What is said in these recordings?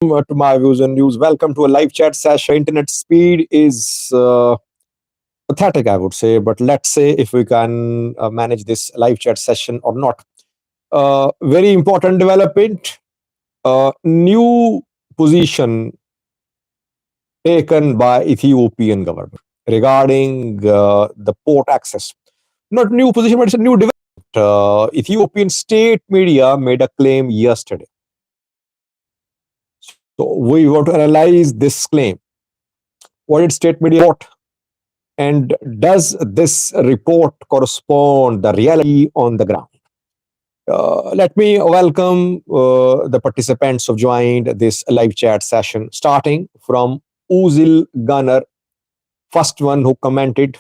To my views and news. Welcome to a live chat session. Internet speed is pathetic, I would say, but let's say if we can manage this live chat session or not. Very important development. New position taken by Ethiopian government regarding the port access. Not new position, but it's a new development. Ethiopian state media made a claim yesterday. So we want to analyze this claim. What did state media report? And does this report correspond the reality on the ground? Let me welcome the participants who joined this live chat session, starting from Uzil Gunner, first one who commented.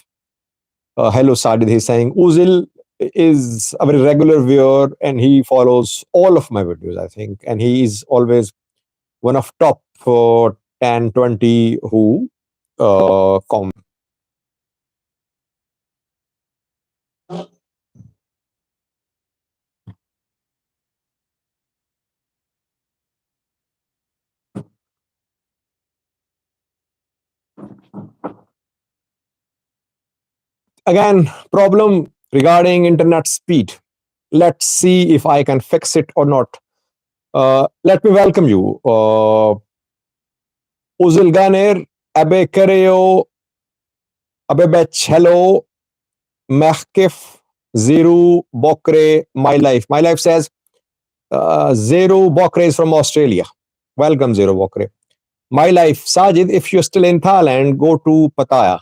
Hello, Sajid. He's saying Uzil is a very regular viewer and he follows all of my videos, I think. And he is always one of top 10, 20 who comment. Again, problem regarding internet speed. Let's see if I can fix it or not. Let me welcome you. Uzil Ganer, Abe Kereo, Abebech, hello, Mehkif, Ziru, Bokre, My Life. My Life says, Ziru Bokre is from Australia. Welcome, Ziru Bokre. My Life, Sajid, if you're still in Thailand, go to Pattaya.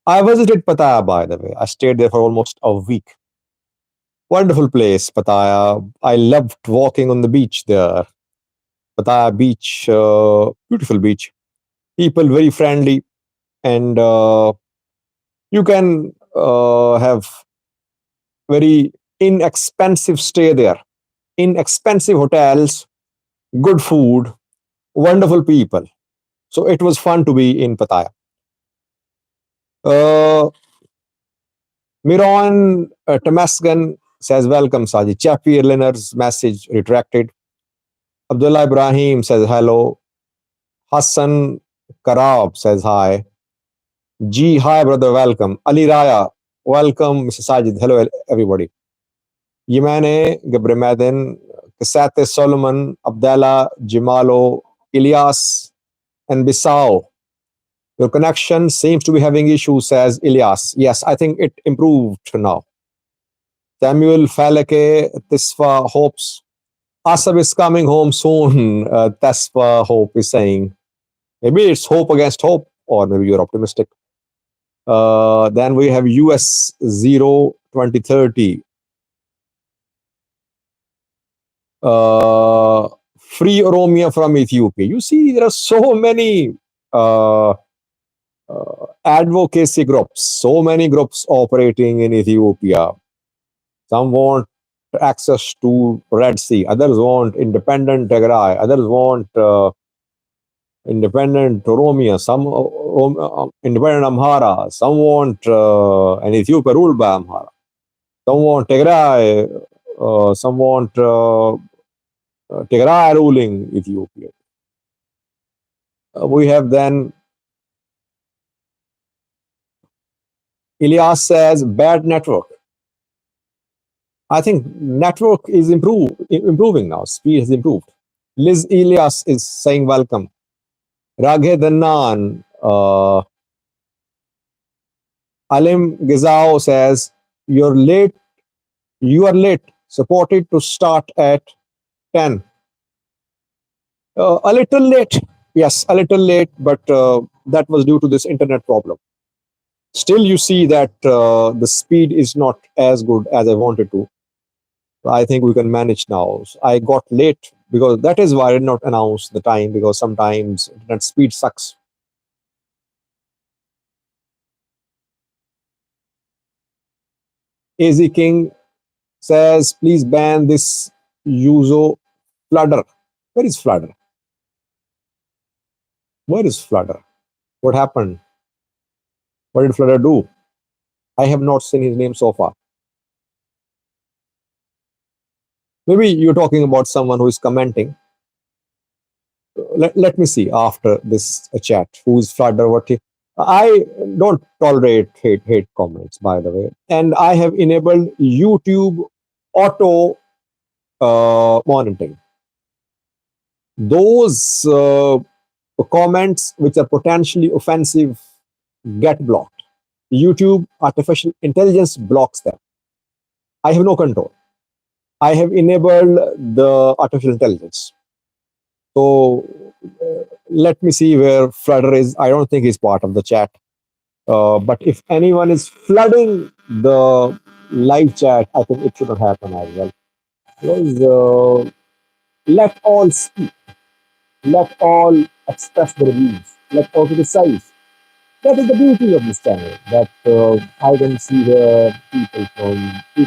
I visited Pattaya, by the way. I stayed there for almost a week. Wonderful place, Pattaya. I loved walking on the beach there. Pattaya beach, beautiful beach. People very friendly, and you can have very inexpensive stay there. Inexpensive hotels, good food, wonderful people. So it was fun to be in Pattaya. Miron Tamasgan says, welcome, Saji. Chappy Leonard's message retracted. Abdullah Ibrahim says, hello. Hassan Karab says, hi. G, hi, brother, welcome. Ali Raya, welcome, Mr. Sajid. Hello, everybody. Yemane, Gebremaden, Kasate Solomon, Abdallah, Jimalo, Ilyas, and Bissau. Your connection seems to be having issues, says Ilyas. Yes, I think it improved now. Samuel Faleke, Tisfa hopes. Asab is coming home soon, Tisfa Hope is saying. Maybe it's hope against hope, or maybe you're optimistic. Then we have US 0 2030. Free Oromia from Ethiopia. You see, there are so many advocacy groups, so many groups operating in Ethiopia. Some want access to Red Sea, others want independent Tigray, others want independent Oromia, some independent Amhara, some want an Ethiopia ruled by Amhara, some want Tigray, some want Tigray ruling Ethiopia. We have then Ilyas says bad network. I think network is improving now. Speed has improved. Liz Ilyas is saying welcome. Raghe Dannan, Alim Gizao says you're late. You are late. Supported to start at 10. A little late. Yes, a little late, but that was due to this internet problem. Still, you see that the speed is not as good as I wanted to. I think we can manage now. I got late because that is why I did not announce the time, because sometimes internet speed sucks. AZ King says, please ban this Uso Fludder. Where is Fludder? Where is Fludder? What happened? What did Fludder do? I have not seen his name so far. Maybe you're talking about someone who is commenting. let me see after this chat who's flood or what. I don't tolerate hate comments, by the way, and I have enabled YouTube auto monitoring. Those comments which are potentially offensive get blocked. YouTube artificial intelligence blocks them. I have no control. I have enabled the artificial intelligence. So let me see where Fludder is. I don't think he's part of the chat. But if anyone is flooding the live chat, I think it shouldn't happen as well. Because, let all speak. Let all express their views. Let all criticize. That is the beauty of this channel. That I can see the people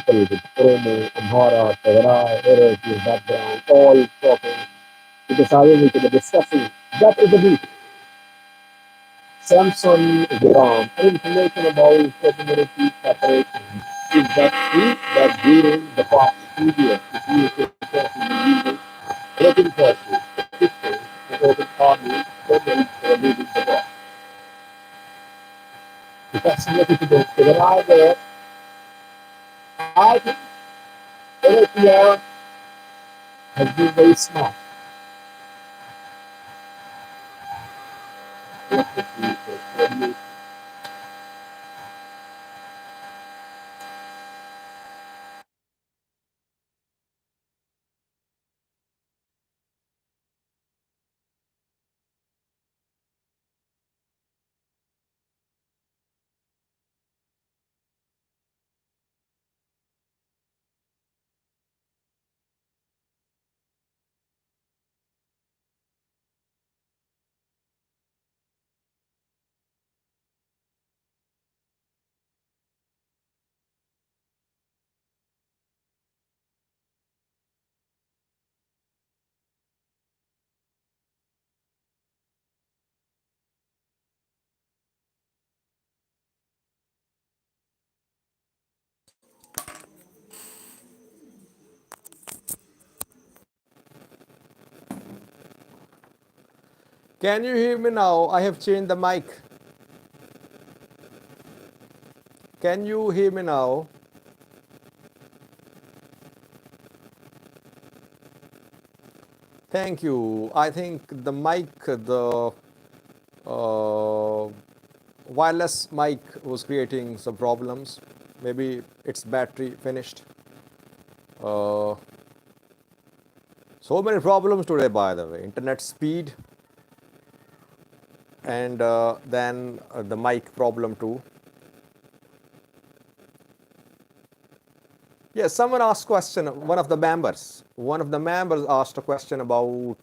with Oromo, Amhara, Tigray, Ethiopian background, all talking, criticizing each other, discussing. That is the beauty. Samson Ram, information about community separation is that true that during the past 2 years, the Ethiopian forces were using Russian forces, assistance, and open armies, governments were leading the war. If that's significant to the idea, I think Eritrea has been very smart. Can you hear me now? I have changed the mic. Can you hear me now? Thank you. I think the mic, the uh, wireless mic was creating some problems. Maybe its battery finished. Uh, so many problems today, by the way. Internet speed and then the mic problem too. Yes, someone asked a question, one of the members. One of the members asked a question about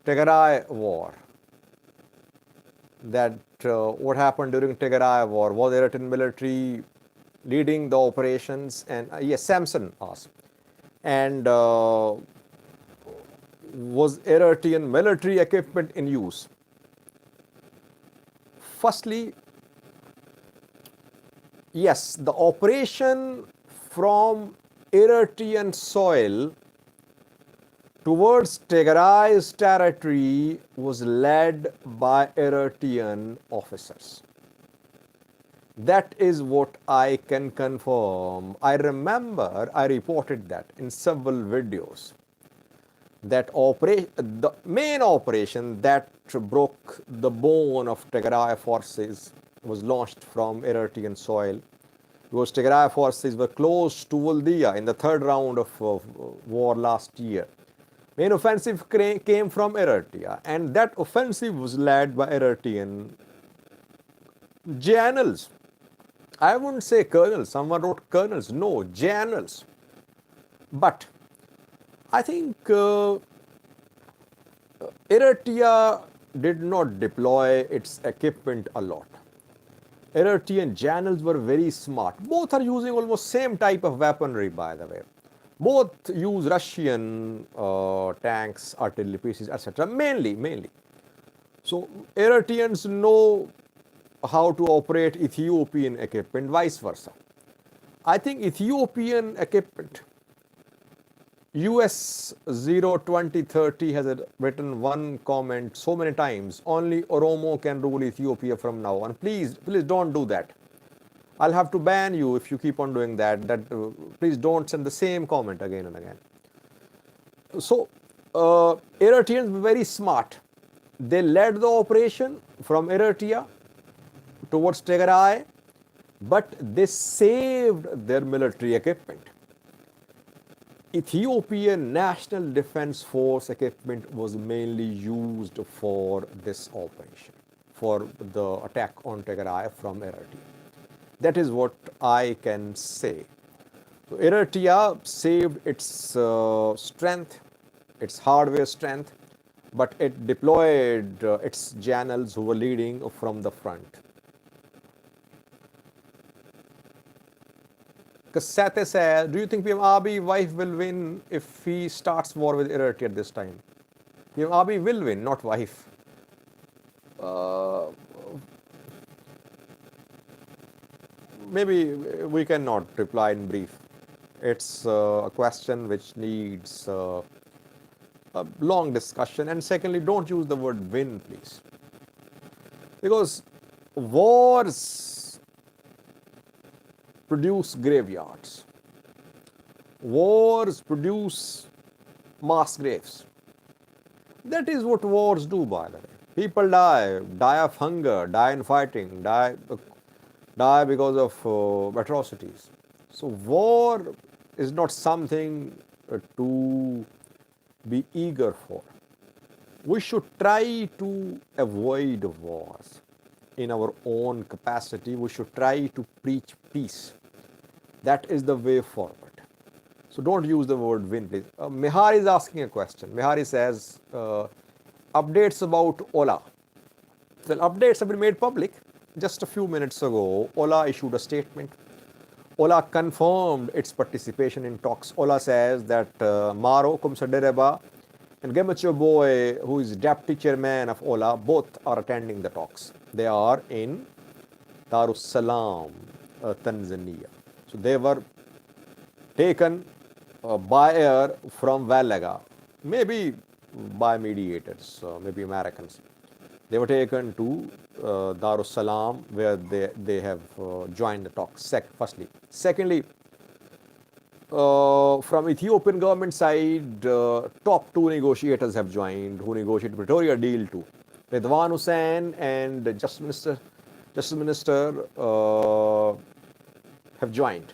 Tigray war. That what happened during Tigray war? Was the Eritrean military leading the operations? And yes, Samson asked. And was Eritrean military equipment in use? Firstly, yes, the operation from Eritrean soil towards Tigray's territory was led by Eritrean officers. That is what I can confirm. I remember I reported that in several videos. That the main operation that broke the bone of Tigray forces was launched from Eritrean soil. Because Tigray forces were close to Waldia in the third round of war last year. Main offensive came from Eritrea, and that offensive was led by Eritrean generals. I wouldn't say colonels. Someone wrote colonels. No, generals. But I think Eritrea did not deploy its equipment a lot. Eritrean generals were very smart. Both are using almost same type of weaponry, by the way. Both use Russian tanks, artillery pieces, etc. Mainly. So Eritreans know how to operate Ethiopian equipment, vice versa. I think Ethiopian equipment US 02030 has written one comment so many times. Only Oromo can rule Ethiopia from now on. Please don't do that. I'll have to ban you if you keep on doing that. Please don't send the same comment again and again. So, Eritreans were very smart. They led the operation from Eritrea towards Tigray, but they saved their military equipment. Ethiopian National Defense Force equipment was mainly used for this operation, for the attack on Tigray from Eritrea. That is what I can say. So Eritrea saved its strength, its hardware strength, but it deployed its generals who were leading from the front. Kasate says, do you think PM Abiy wife will win if he starts war with Eritrea this time? PM Abiy will win, not wife. Maybe we cannot reply in brief. It's a question which needs a long discussion. And secondly, don't use the word win, please. Because wars produce graveyards. Wars produce mass graves. That is what wars do, by the way. People die of hunger, die in fighting, die because of atrocities. So war is not something to be eager for. We should try to avoid wars in our own capacity. We should try to preach peace. That is the way forward. So don't use the word win, please. Mihar is asking a question. Mihari says, updates about Ola. Well, updates have been made public. Just a few minutes ago, Ola issued a statement. Ola confirmed its participation in talks. Ola says that Maro Kumsadereba and Gemacho Boy, who is deputy chairman of Ola, both are attending the talks. They are in Darussalam, Tanzania. So they were taken by air from Valaga, maybe by mediators, maybe Americans. They were taken to Darussalam, where they have joined the talks, firstly. Secondly, from Ethiopian government side, top two negotiators have joined, who negotiated Pretoria deal too. Redwan Hussain and Justice Minister have joined.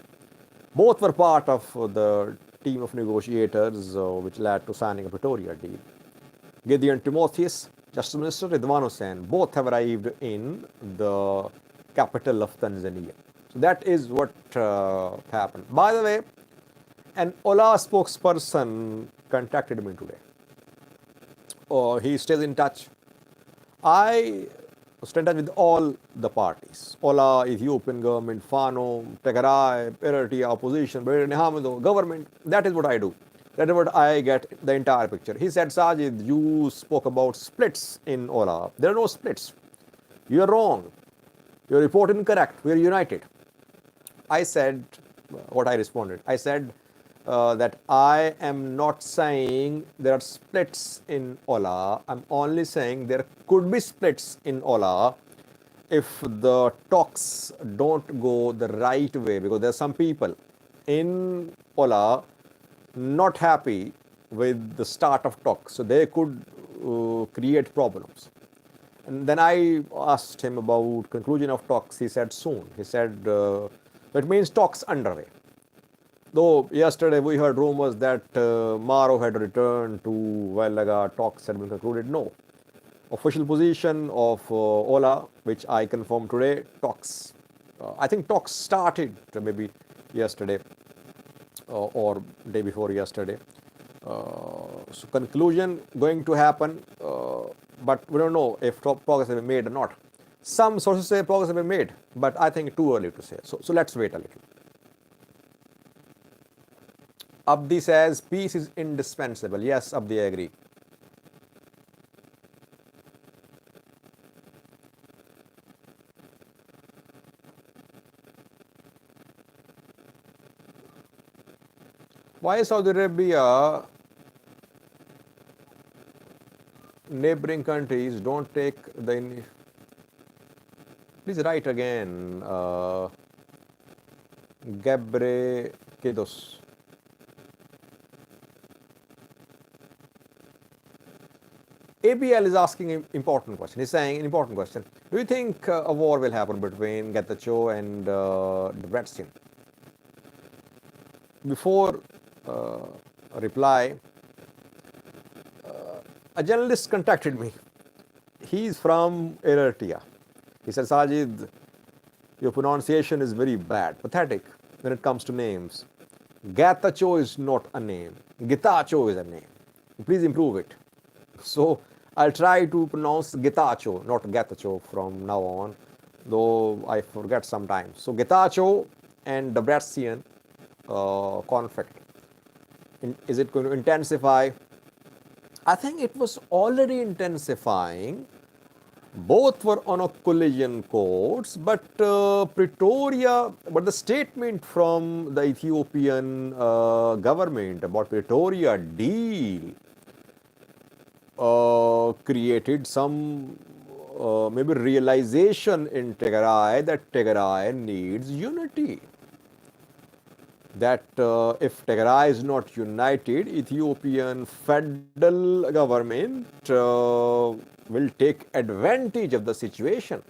Both were part of the team of negotiators which led to signing a Pretoria deal. Gideon Timotheus, Justice Minister, Redwan Hussain, both have arrived in the capital of Tanzania. So that is what happened. By the way, an Ola spokesperson contacted me today. He stays in touch. I stay in touch with all the parties. Ola, Ethiopian government, Fano, Tigray, Eritrea, opposition, government. That is what I do. That is what I get the entire picture. He said, Sajid, you spoke about splits in Ola. There are no splits. You are wrong. Your report incorrect. We are united. I said, what I responded. I said that I am not saying there are splits in Ola. I'm only saying there could be splits in Ola if the talks don't go the right way, because there are some people in Ola not happy with the start of talks, so they could create problems. And then I asked him about conclusion of talks. He said soon. He said it means talks underway. Though yesterday we heard rumors that Maro had returned to Valaga, talks had been concluded. No. Official position of Ola, which I confirmed today, talks. I think talks started maybe yesterday or day before yesterday. So conclusion going to happen, but we don't know if progress has been made or not. Some sources say progress has been made, but I think too early to say. So let's wait a little. Abdi says peace is indispensable. Yes, Abdi, I agree. Why Saudi Arabia, neighboring countries don't take the... Please write again. Gebre Kedos. ABL is asking an important question. He's saying an important question. Do you think a war will happen between Getachew and Debrecen? Before reply, a journalist contacted me. He's from Eritrea. He said, Sajid, your pronunciation is very bad, pathetic when it comes to names. Getachew is not a name. Getachew is a name. Please improve it. So I'll try to pronounce Getachew, not Getachew from now on, though I forget sometimes. So Getachew and Debrecen conflict. Is it going to intensify? I think it was already intensifying. Both were on a collision course, but the statement from the Ethiopian government about Pretoria deal created some maybe realization in Tigray that Tigray needs unity. That if Tigray is not united, Ethiopian federal government will take advantage of the situation.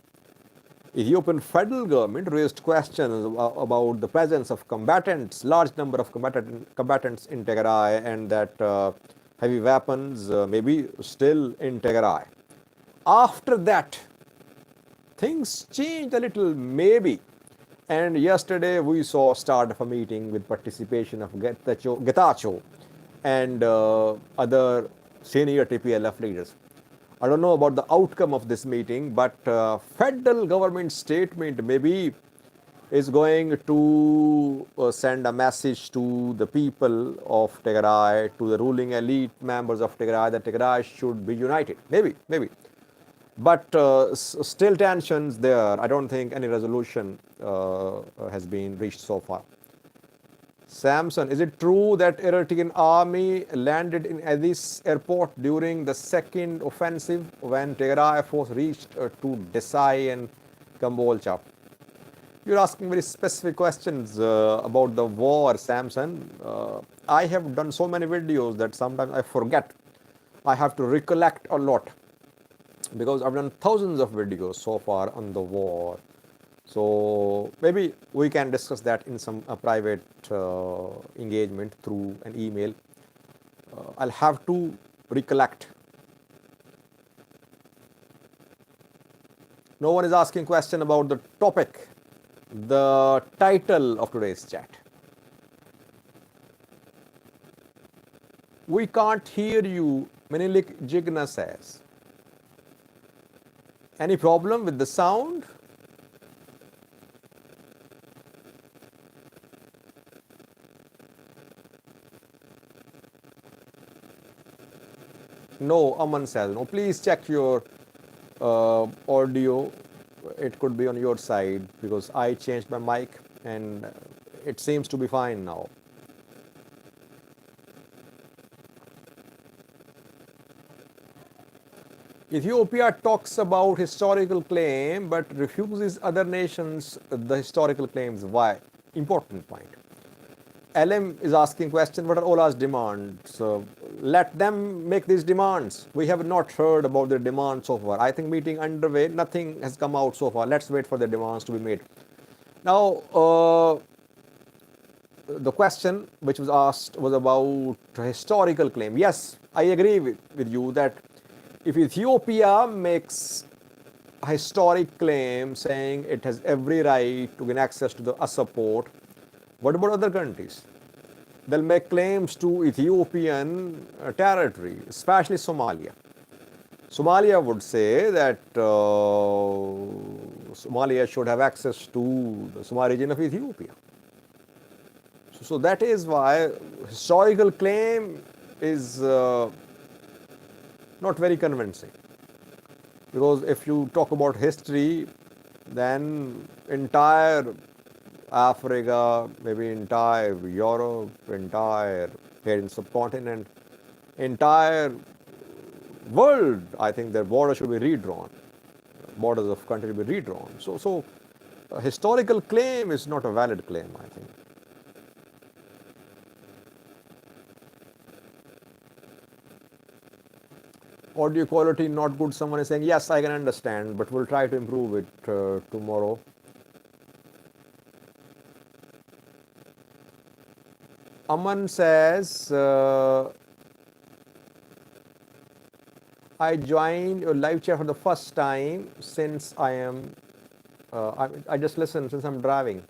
Ethiopian federal government raised questions about the presence of combatants, large number of combatants in Tigray, and that heavy weapons maybe still in Tigray. After that, things changed a little, maybe. And yesterday we saw start of a meeting with participation of Getachew and other senior TPLF leaders. I don't know about the outcome of this meeting, but federal government statement maybe is going to send a message to the people of Tigray, to the ruling elite members of Tigray, that Tigray should be united. Maybe. But still tensions there. I don't think any resolution has been reached so far. Samson, is it true that Eritrean army landed in Addis airport during the second offensive when Tigray force reached to Desai and Kambolcha? You're asking very specific questions about the war, Samson. I have done so many videos that sometimes I forget. I have to recollect a lot, because I've done thousands of videos so far on the war. So maybe we can discuss that in some private engagement through an email. I'll have to recollect. No one is asking question about the topic, the title of today's chat. We can't hear you, Menilik Jigna says. Any problem with the sound? No, Aman says no. Please check your audio. It could be on your side, because I changed my mic and it seems to be fine now. Ethiopia talks about historical claim but refuses other nations the historical claims. Why? Important point. LM is asking question, what are Ola's demands? So let them make these demands. We have not heard about their demands so far. I think meeting underway, nothing has come out so far. Let's wait for the demands to be made. Now, the question which was asked was about historical claim. Yes, I agree with you that if Ethiopia makes a historic claim saying it has every right to gain access to the Assab port, what about other countries? They'll make claims to Ethiopian territory, especially Somalia. Somalia would say that Somalia should have access to the Somali region of Ethiopia. So that is why historical claim is not very convincing. Because if you talk about history, then entire Africa, maybe entire Europe, entire Asian subcontinent, entire world, I think their borders should be redrawn. Borders of country should be redrawn. So a historical claim is not a valid claim, I think. Audio quality not good. Someone is saying, yes, I can understand, but we'll try to improve it tomorrow. Aman says, I joined your live chat for the first time since I just listen since I'm driving.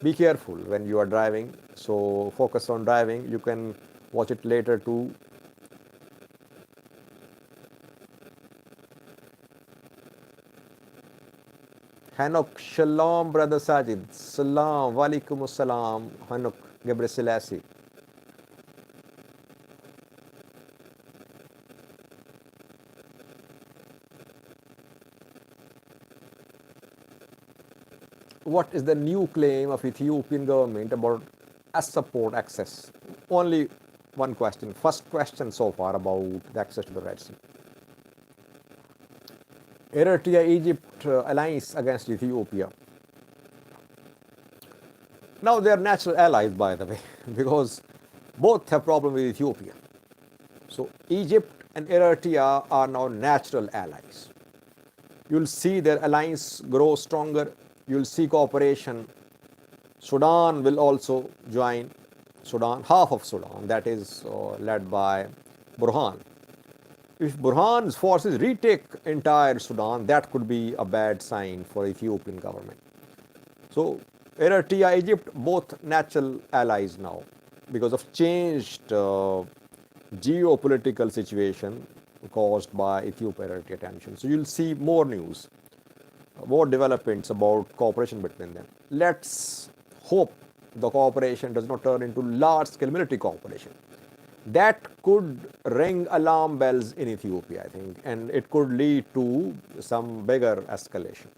Be careful when you are driving. So focus on driving. You can watch it later too. Hanok, shalom, brother Sajid. Salam, walaikum assalam, Hanok, Gebre Selassie. What is the new claim of Ethiopian government about support access? Only one question. First question so far about the access to the Red Sea. Eritrea-Egypt alliance against Ethiopia. Now they are natural allies, by the way, because both have problem with Ethiopia. So Egypt and Eritrea are now natural allies. You'll see their alliance grow stronger. You'll see cooperation. Sudan will also join. Sudan, half of Sudan, that is led by Burhan. If Burhan's forces retake entire Sudan, that could be a bad sign for Ethiopian government. So Eritrea, Egypt, both natural allies now because of changed geopolitical situation caused by Ethiopia-Eritrea tension. So you'll see more news, more developments about cooperation between them. Let's hope the cooperation does not turn into large-scale military cooperation. That could ring alarm bells in Ethiopia, I think, and it could lead to some bigger escalation.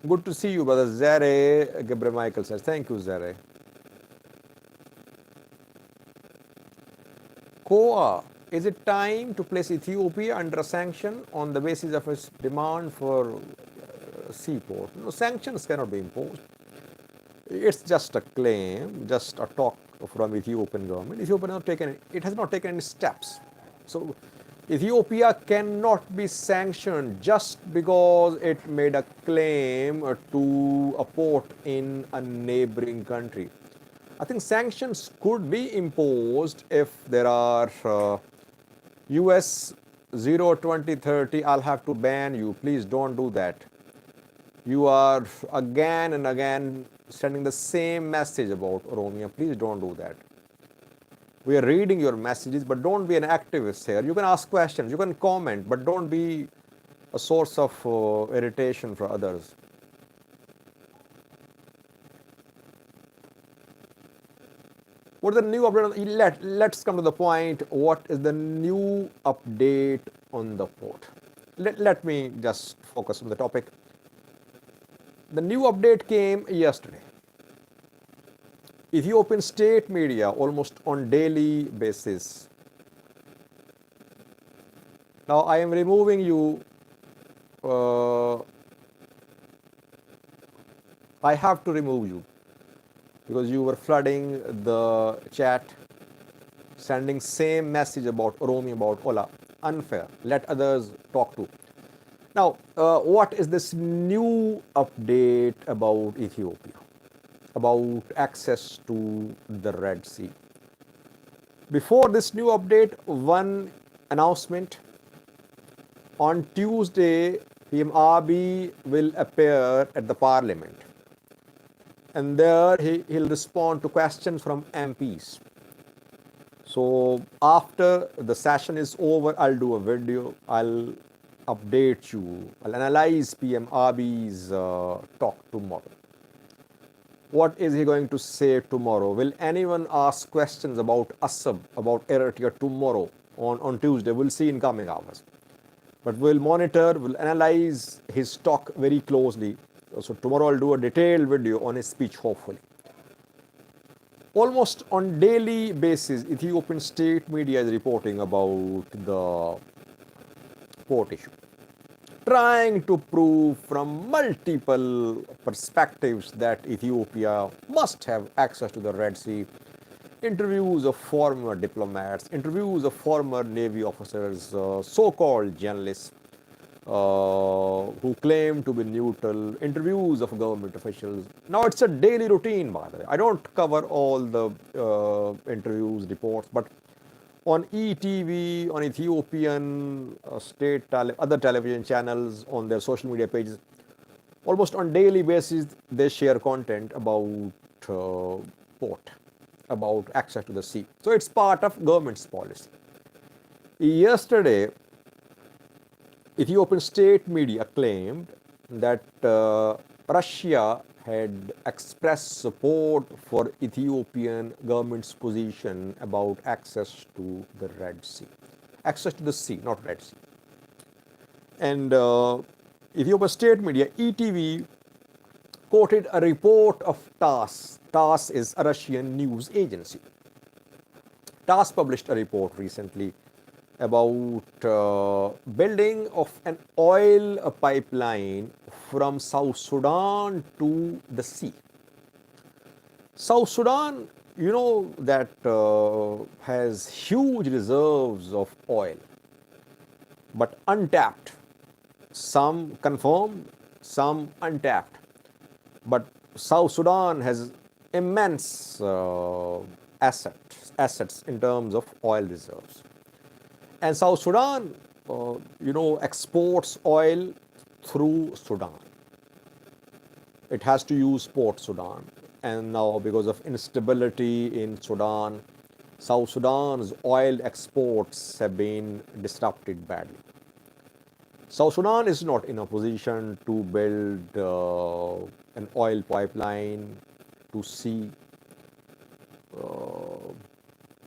Good to see you, brother Zare. Gabriel Michael says, thank you, Zare. Koa, is it time to place Ethiopia under sanction on the basis of its demand for seaport? No, sanctions cannot be imposed. It's just a claim, just a talk from Ethiopian government. It has not taken any steps. So Ethiopia cannot be sanctioned just because it made a claim to a port in a neighboring country. I think sanctions could be imposed if there are US 0-2030, I'll have to ban you. Please don't do that. You are again and again sending the same message about Oromia. Please don't do that. We are reading your messages, but don't be an activist here. You can ask questions, you can comment, but don't be a source of irritation for others. What is the new update? Let's come to the point. What is the new update on the port? Let me just focus on the topic. The new update came yesterday. Ethiopian state media, almost on daily basis. Now I am removing you. I have to remove you because you were flooding the chat, sending same message about Oromia, about Ola. Unfair. Let others talk too. Now, what is this new update about Ethiopia, about access to the Red Sea? Before this new update, one announcement. On Tuesday, PM Abiy will appear at the parliament. And there he'll respond to questions from MPs. So after the session is over, I'll do a video. I'll update you. I'll analyze PM Abiy's talk tomorrow. What is he going to say tomorrow? Will anyone ask questions about Assab, about Eritrea tomorrow? on Tuesday. We'll see in coming hours. But we'll monitor, we'll analyze his talk very closely. So tomorrow I'll do a detailed video on his speech, hopefully. Almost on daily basis, Ethiopian state media is reporting about the port issue, trying to prove from multiple perspectives that Ethiopia must have access to the Red Sea. Interviews of former diplomats, interviews of former Navy officers, so-called journalists who claim to be neutral, interviews of government officials. Now it's a daily routine, by the way. I don't cover all the interviews, reports, but on ETV, on Ethiopian other television channels, on their social media pages, almost on daily basis, they share content about port, about access to the sea. So it's part of government's policy. Yesterday, Ethiopian state media claimed that Russia had expressed support for Ethiopian government's position about access to the Red Sea. Access to the sea, not Red Sea. And Ethiopian state media, ETV, quoted a report of TASS. TASS is a Russian news agency. TASS published a report recently about building of an oil pipeline from South Sudan to the sea. South Sudan, you know, that has huge reserves of oil, but untapped. Some confirmed, some untapped. But South Sudan has immense assets in terms of oil reserves. And South Sudan, exports oil through Sudan. It has to use Port Sudan. And now, because of instability in Sudan, South Sudan's oil exports have been disrupted badly. South Sudan is not in a position to build an oil pipeline to sea,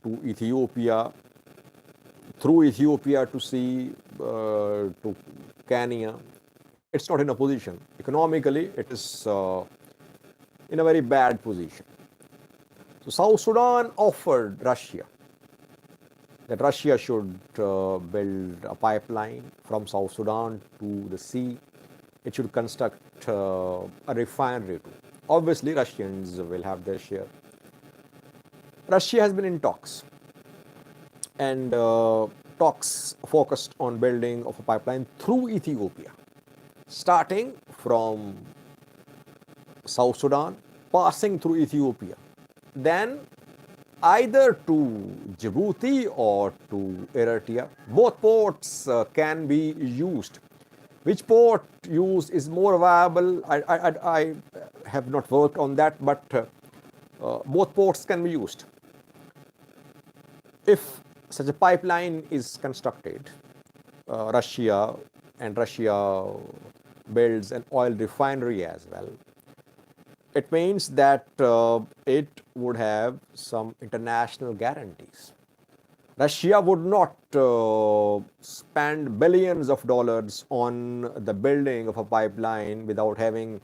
to Ethiopia, through Ethiopia to sea, to Kenya. It's not in a position. Economically, it is in a very bad position. So South Sudan offered Russia that Russia should build a pipeline from South Sudan to the sea. It should construct a refinery too. Obviously, Russians will have their share. Russia has been in talks, and talks focused on building of a pipeline through Ethiopia, starting from South Sudan, passing through Ethiopia, then either to Djibouti or to Eritrea. Both ports can be used. Which port used is more viable? I have not worked on that, but both ports can be used. If such a pipeline is constructed, Russia builds an oil refinery as well. It means that it would have some international guarantees. Russia would not spend billions of dollars on the building of a pipeline without having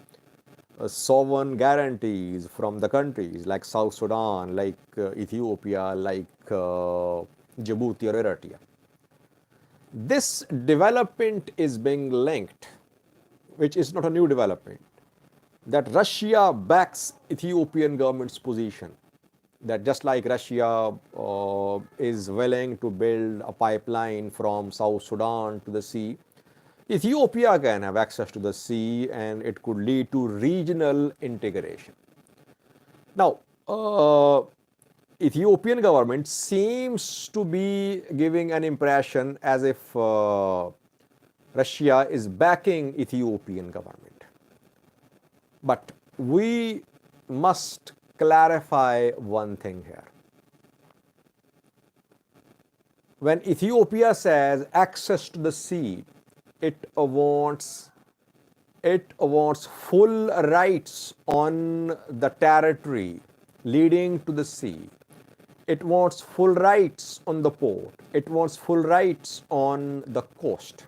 sovereign guarantees from the countries like South Sudan, like Ethiopia, like Djibouti or Eritrea. This development is being linked, which is not a new development, that Russia backs Ethiopian government's position, that just like Russia is willing to build a pipeline from South Sudan to the sea, Ethiopia can have access to the sea, and it could lead to regional integration. Now, Ethiopian government seems to be giving an impression as if Russia is backing Ethiopian government. But we must clarify one thing here. When Ethiopia says access to the sea, it wants full rights on the territory leading to the sea. It wants full rights on the port. It wants full rights on the coast.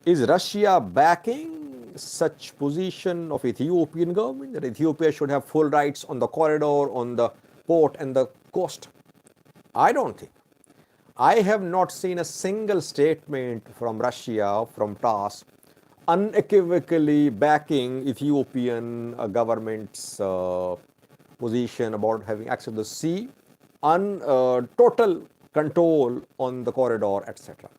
Is Russia backing such position of Ethiopian government that Ethiopia should have full rights on the corridor, on the port and the coast? I don't think. I have not seen a single statement from Russia, from TASS, unequivocally backing Ethiopian government's position about having access to the sea, total control on the corridor, etc.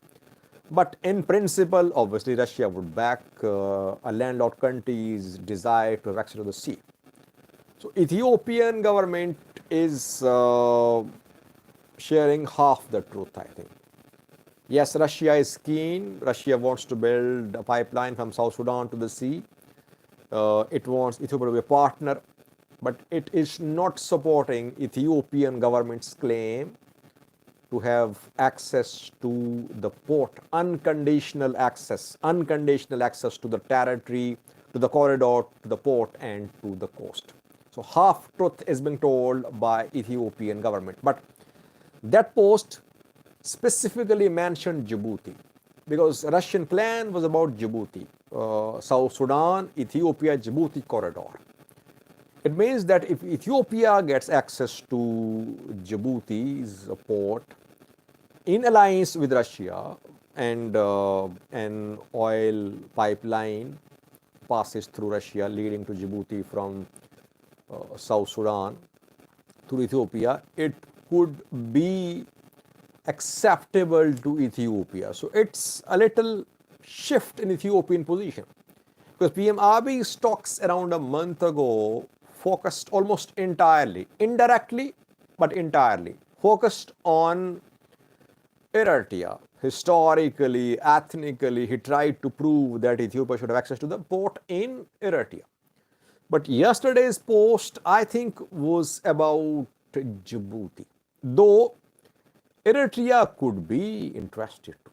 But in principle, obviously, Russia would back a landlocked country's desire to have access to the sea. So Ethiopian government is sharing half the truth, I think. Yes, Russia is keen. Russia wants to build a pipeline from South Sudan to the sea. It wants Ethiopia to be a partner, but it is not supporting Ethiopian government's claim to have access to the port, unconditional access to the territory, to the corridor, to the port, and to the coast. So half truth is being told by Ethiopian government. But that post specifically mentioned Djibouti, because Russian plan was about Djibouti, South Sudan, Ethiopia, Djibouti corridor. It means that if Ethiopia gets access to Djibouti's port in alliance with Russia, and an oil pipeline passes through Russia leading to Djibouti from South Sudan through Ethiopia, it could be acceptable to Ethiopia. So it's a little shift in Ethiopian position, because PM Abiy's talks around a month ago focused almost entirely, indirectly, but entirely, focused on Eritrea. Historically, ethnically, he tried to prove that Ethiopia should have access to the port in Eritrea. But yesterday's post, I think, was about Djibouti. Though Eritrea could be interested too.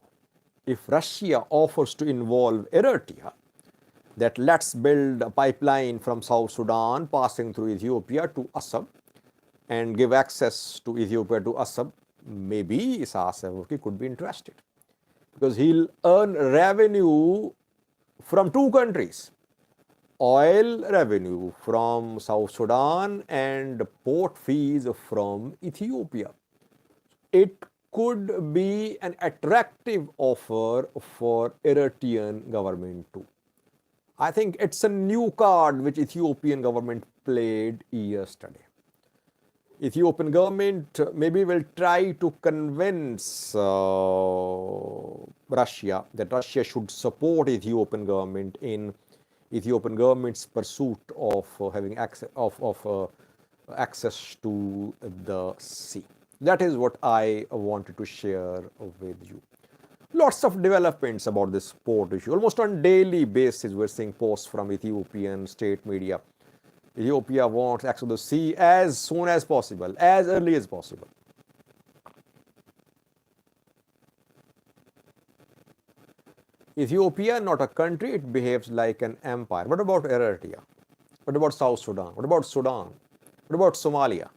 If Russia offers to involve Eritrea, that let's build a pipeline from South Sudan passing through Ethiopia to Assab and give access to Ethiopia to Assab, maybe Isaias Afwerki could be interested, because he'll earn revenue from two countries, oil revenue from South Sudan and port fees from Ethiopia. It could be an attractive offer for Eritrean government too. I think it's a new card which Ethiopian government played yesterday. Ethiopian government maybe will try to convince Russia that Russia should support Ethiopian government in Ethiopian government's pursuit of having access to the sea. That is what I wanted to share with you. Lots of developments about this port issue. Almost on daily basis, we're seeing posts from Ethiopian state media. Ethiopia wants access to the sea as soon as possible, as early as possible. Ethiopia, not a country, it behaves like an empire. What about Eritrea? What about South Sudan? What about Sudan? What about Somalia?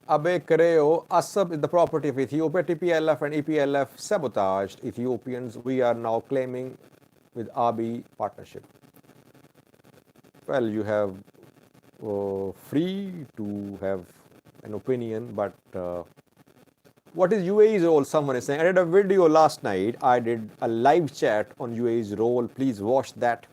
Abiy Kareo, Assab is the property of Ethiopia. TPLF and EPLF sabotaged Ethiopians. We are now claiming with Abiy partnership. Well, you have free to have an opinion, but what is UAE's role? Someone is saying. I did a video last night. I did a live chat on UAE's role. Please watch that.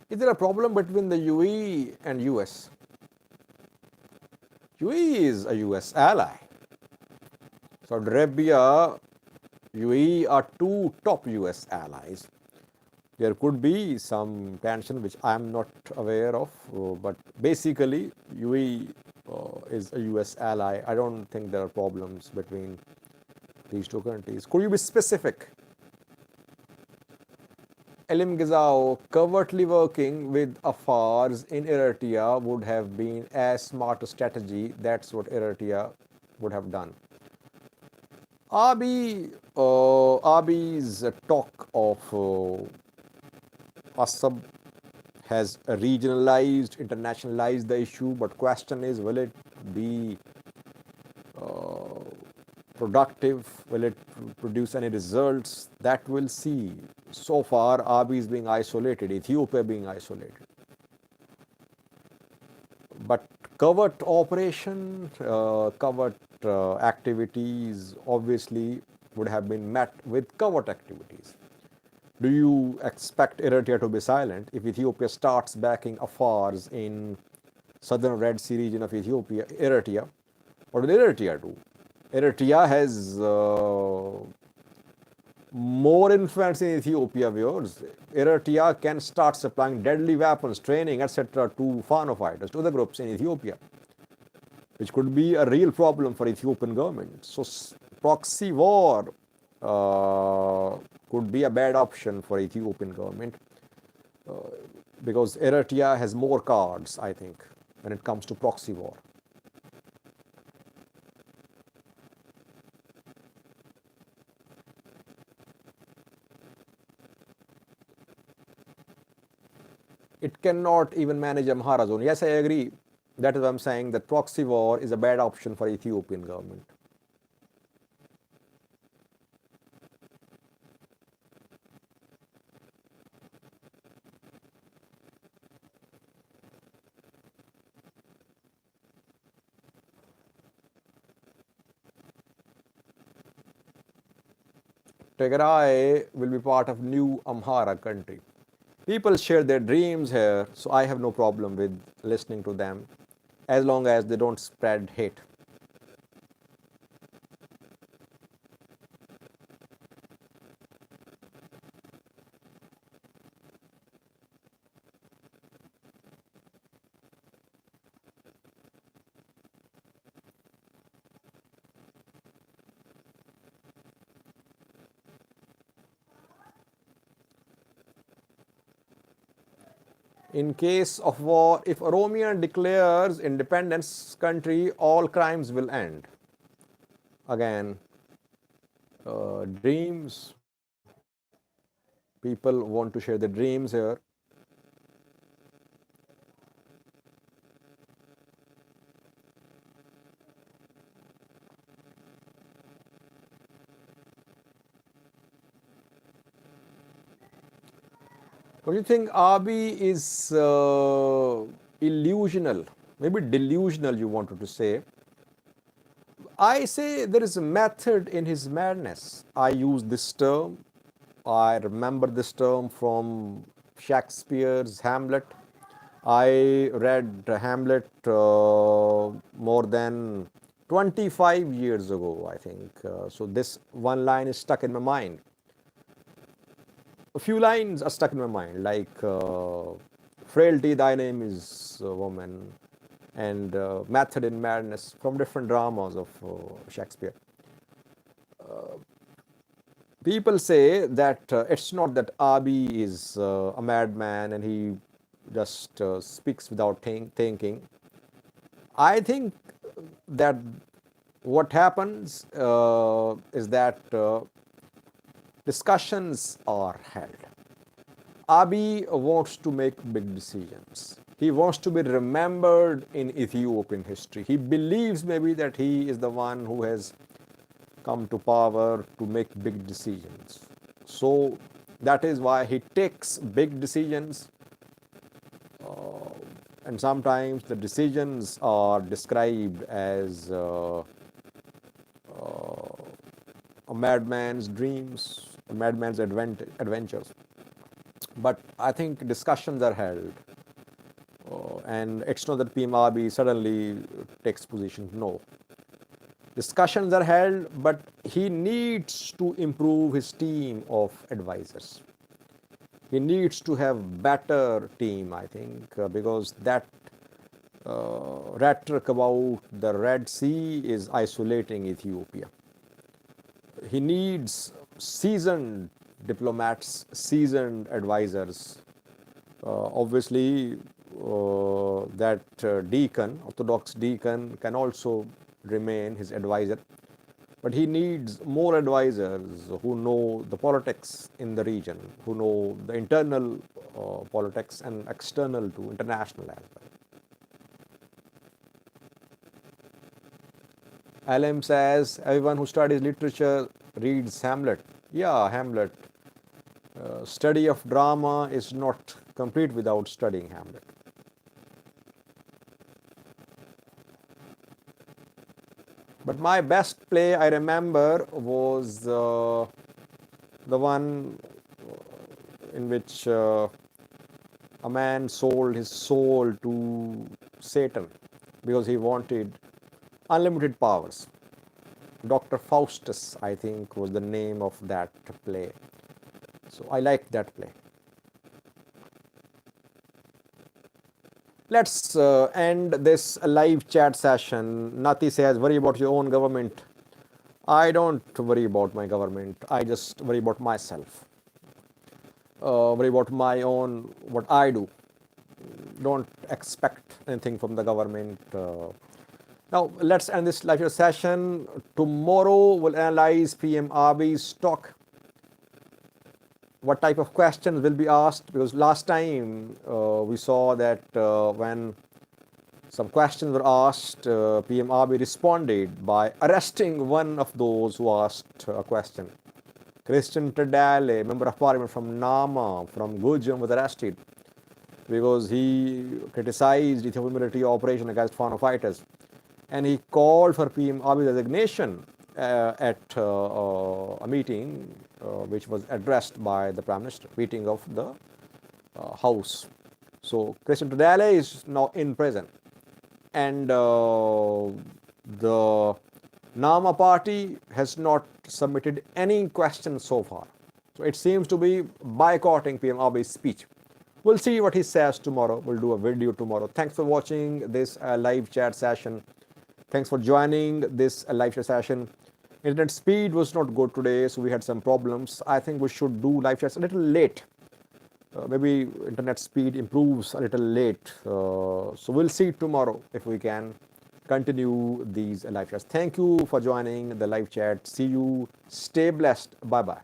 Is there a problem between the UAE and US? UAE is a US ally. Saudi Arabia UAE are two top US allies. There could be some tension which I am not aware of, but basically UAE is a US ally. I don't think there are problems between these two countries. Could you be specific? Elim Gizao, covertly working with Afars in Eritrea would have been as smart a strategy. That's what Eritrea would have done. Abiy's talk of Assad has regionalized, internationalized the issue, but question is, will it be productive? Will it produce any results? That we'll see. So far, Abiy is being isolated, Ethiopia being isolated. But covert operation, covert activities obviously would have been met with covert activities. Do you expect Eritrea to be silent if Ethiopia starts backing Afars in southern Red Sea region of Ethiopia, Eritrea? What will Eritrea do? Eritrea has more influence in Ethiopia, viewers. Eritrea can start supplying deadly weapons, training, etc. to Fano fighters, to the groups in Ethiopia, which could be a real problem for Ethiopian government. So proxy war could be a bad option for Ethiopian government because Eritrea has more cards, I think, when it comes to proxy war. It cannot even manage Amhara zone. Yes, I agree. That is why I'm saying that proxy war is a bad option for Ethiopian government. Tigray will be part of new Amhara country. People share their dreams here, so I have no problem with listening to them as long as they don't spread hate. In case of war, if Oromia declares independence country, all crimes will end. Again, dreams. People want to share their dreams here. Don't you think Abiy is illusional, maybe delusional, you wanted to say? I say there is a method in his madness. I use this term. I remember this term from Shakespeare's Hamlet. I read Hamlet more than 25 years ago, I think. So this one line is stuck in my mind. A few lines are stuck in my mind, like frailty, thy name is woman, and method in madness from different dramas of Shakespeare. People say that it's not that Abiy is a madman and he just speaks without thinking. I think that what happens is that discussions are held. Abiy wants to make big decisions. He wants to be remembered in Ethiopian history. He believes maybe that he is the one who has come to power to make big decisions. So that is why he takes big decisions. And sometimes the decisions are described as a madman's dreams, a madman's adventures. But I think discussions are held. And it's not that PM Abiy suddenly takes position. No. Discussions are held, but he needs to improve his team of advisors. He needs to have better team, I think, because that rhetoric about the Red Sea is isolating Ethiopia. He needs seasoned diplomats, seasoned advisors. Obviously, that deacon, Orthodox deacon, can also remain his advisor. But he needs more advisors who know the politics in the region, who know the internal politics and external to international as well. LM says everyone who studies literature reads Hamlet. Yeah, Hamlet. Study of drama is not complete without studying Hamlet. But my best play I remember was the one in which a man sold his soul to Satan because he wanted unlimited powers. Dr. Faustus, I think, was the name of that play. So I liked that play. Let's end this live chat session. Nati says, worry about your own government. I don't worry about my government. I just worry about myself. Worry about my own, what I do. Don't expect anything from the government. Now, let's end this live session. Tomorrow, we'll analyze PM Abiy's talk. What type of questions will be asked? Because last time we saw that when some questions were asked, PM Abiy responded by arresting one of those who asked a question. Christian Tadale, member of parliament from Nama, from Gujam, was arrested because he criticized Ethiopian military operation against foreign fighters. And he called for PM Abiy's resignation at a meeting which was addressed by the Prime Minister, meeting of the House. So Christian Tadale is now in prison. And the Nama party has not submitted any questions so far. So it seems to be boycotting PM Abiy's speech. We'll see what he says tomorrow. We'll do a video tomorrow. Thanks for watching this live chat session. Thanks for joining this live chat session. Internet speed was not good today, so we had some problems. I think we should do live chats a little late. Maybe internet speed improves a little late. So we'll see tomorrow if we can continue these live chats. Thank you for joining the live chat. See you. Stay blessed. Bye-bye.